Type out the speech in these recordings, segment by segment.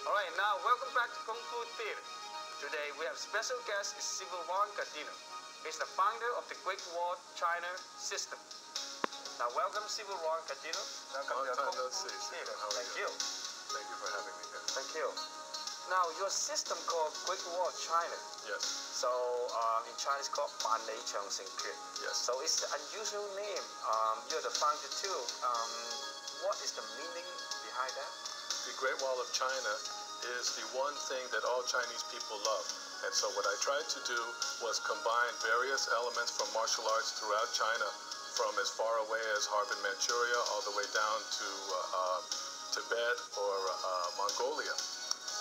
Alright, now welcome back to Kung Fu Theater. Today we have special guest is Civil Ron Cardino. He's the founder of the Great Wall China system. Now welcome Civil Ron Cardino. Welcome to Kung Fu Theater. Thank you. Thank you for having me here. Thank you. Now your system called Great Wall China. Yes. So in Chinese called Ban Lei Cheng Sing Kue. Yes. So it's an unusual name. You're the founder too. What is the meaning behind that? The Great Wall of China is the one thing that all Chinese people love. And so what I tried to do was combine various elements from martial arts throughout China, from as far away as Harbin, Manchuria, all the way down to Tibet or Mongolia.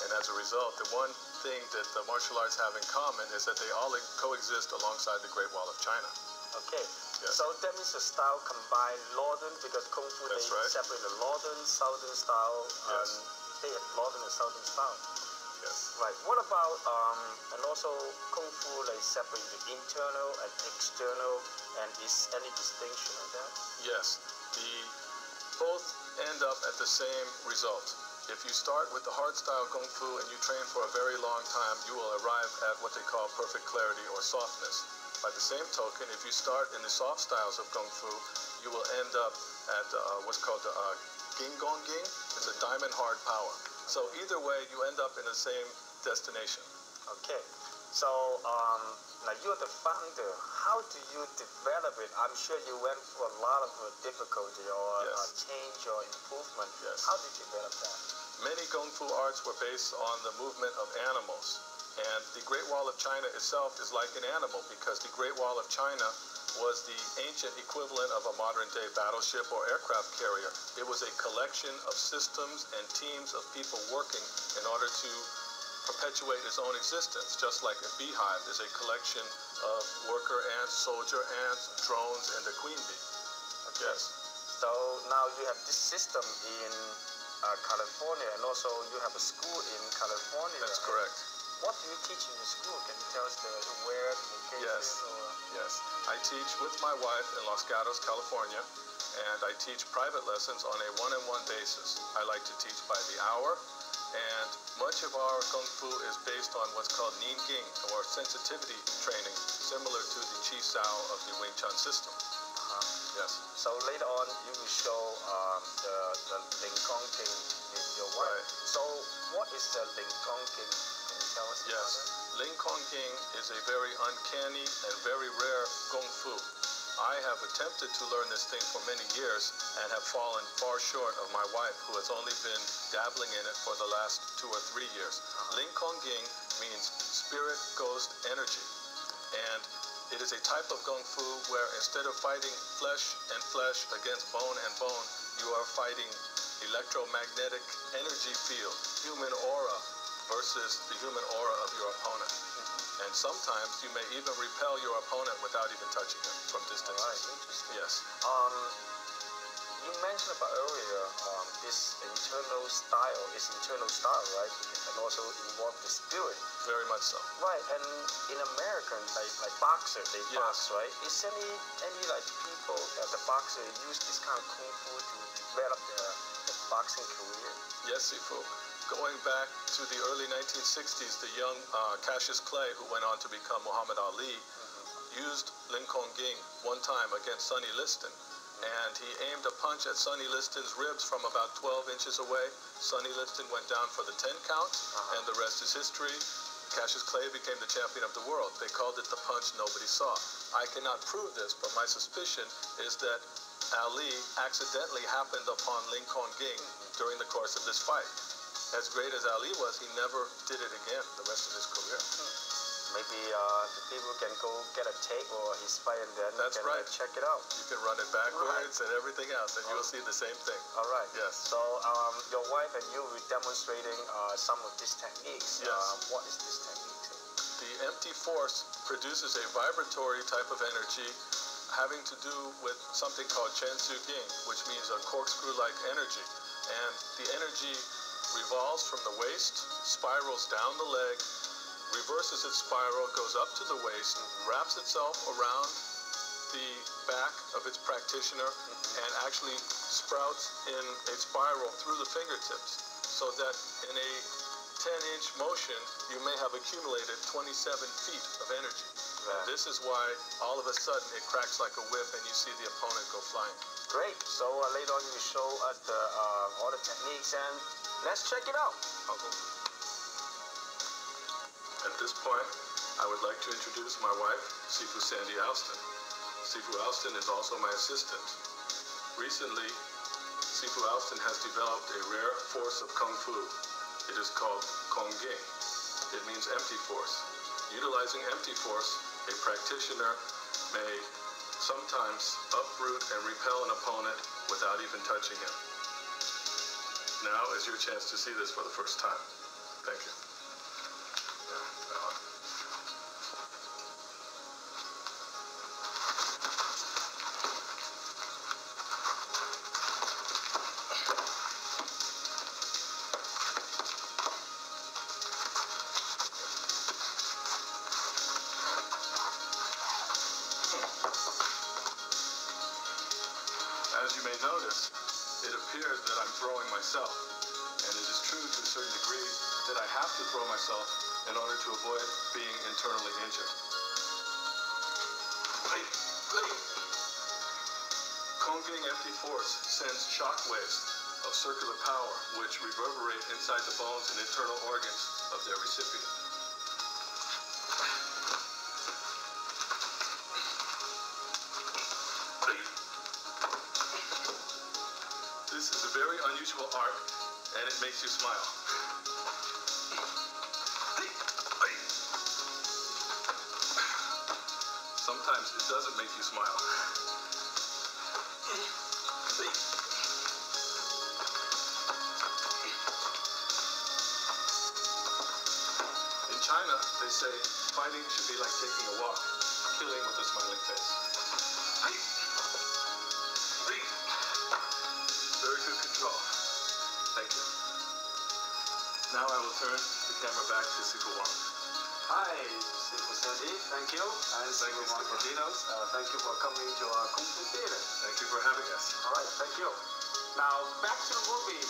And as a result, the one thing that the martial arts have in common is that they all coexist alongside the Great Wall of China. Okay. Yes. So that means the style combine northern, because Kung Fu That's they right. separate the northern, southern style. Yes. They have northern and southern style. Yes. Right. What about and also Kung Fu they separate the internal and external, and is any distinction in that? Yes. Both end up at the same result. If you start with the hard style Kung Fu and you train for a very long time, you will arrive at what they call perfect clarity or softness. By the same token, if you start in the soft styles of Kung Fu, you will end up at what's called the Ging Gong Ging. It's a diamond hard power. So either way, you end up in the same destination. Okay. So now you're the founder. How do you develop it? I'm sure you went through a lot of difficulty or Yes. change or improvement. Yes. How did you develop that? Many Kung Fu arts were based on the movement of animals. And the Great Wall of China itself is like an animal, because the Great Wall of China was the ancient equivalent of a modern-day battleship or aircraft carrier. It was a collection of systems and teams of people working in order to perpetuate its own existence, just like a beehive is a collection of worker ants, soldier ants, drones, and the queen bee. Okay. Yes. So now you have this system in California, and also you have a school in California. That's correct. What do you teach in the school? Can you tell us where the location Yes. is? Or? Yes. I teach with my wife in Los Gatos, California, and I teach private lessons on a one-on-one basis. I like to teach by the hour, and much of our Kung Fu is based on what's called Nin Ging, or sensitivity training, similar to the Chi Sao of the Wing Chun system. Yes. So later on, you will show the Ling Kong King with your wife. Right. So what is the Ling Kong King? Can you tell us about Yes. that? Ling Kong Ging is a very uncanny and very rare Kung Fu. I have attempted to learn this thing for many years and have fallen far short of my wife, who has only been dabbling in it for the last 2 or 3 years. Ling Kong Ging means spirit, ghost, energy. And it is a type of Kung Fu where instead of fighting flesh and flesh against bone and bone, you are fighting electromagnetic energy field, human aura, versus the human aura of your opponent. And sometimes you may even repel your opponent without even touching him from distance. All right, interesting. Yes. You mentioned about earlier this internal style, right? And also involve the spirit. Very much so. Right, and in American, like boxer, they Yes. box, right? Is any like people the boxer use this kind of kung fu to develop the boxing career? Yes, Sifu. Going back to the early 1960s, the young Cassius Clay, who went on to become Muhammad Ali, used Ling Kong Ging one time against Sonny Liston. And he aimed a punch at Sonny Liston's ribs from about 12 inches away. Sonny Liston went down for the 10 count, and the rest is history. Cassius Clay became the champion of the world. They called it the punch nobody saw. I cannot prove this, but my suspicion is that Ali accidentally happened upon Ling Kong Ging during the course of this fight. As great as Ali was, he never did it again the rest of his career. Maybe the people can go get a tape or his fight, and then That's can right. Check it out. You can run it backwards and everything else, and you'll see the same thing. All right. Yes. So your wife and you will be demonstrating some of these techniques. Yes. What is this technique? The empty force produces a vibratory type of energy having to do with something called Chen Tzu Ging, which means a corkscrew-like energy. And the energy revolves from the waist, spirals down the leg, reverses its spiral, goes up to the waist, wraps itself around the back of its practitioner, and actually sprouts in a spiral through the fingertips, so that in a 10-inch motion, you may have accumulated 27 feet of energy. Yeah. This is why all of a sudden it cracks like a whip and you see the opponent go flying. Great. So later on you show us all the techniques, and let's check it out. Okay. At this point, I would like to introduce my wife, Sifu Sandy Alston. Sifu Alston is also my assistant. Recently, Sifu Alston has developed a rare force of Kung Fu. It is called Kongging. It means empty force. Utilizing empty force, a practitioner may sometimes uproot and repel an opponent without even touching him. Now is your chance to see this for the first time. Thank you. As you may notice, it appears that I'm throwing myself, and it is true to a certain degree that I have to throw myself in order to avoid being internally injured. Kongging empty force sends shock waves of circular power which reverberate inside the bones and internal organs of their recipient. This is a very unusual art, and it makes you smile. Sometimes it doesn't make you smile. In China, they say fighting should be like taking a walk, killing with a smiling face. Very good control. Thank you. Now I will turn the camera back to Sifu Wang. Hi, Sifu Sandy. Thank you. And Sifu Wang Casinos. Thank you for coming to our Kung Fu Theater. Thank you for having us. All right, thank you. Now back to the movie.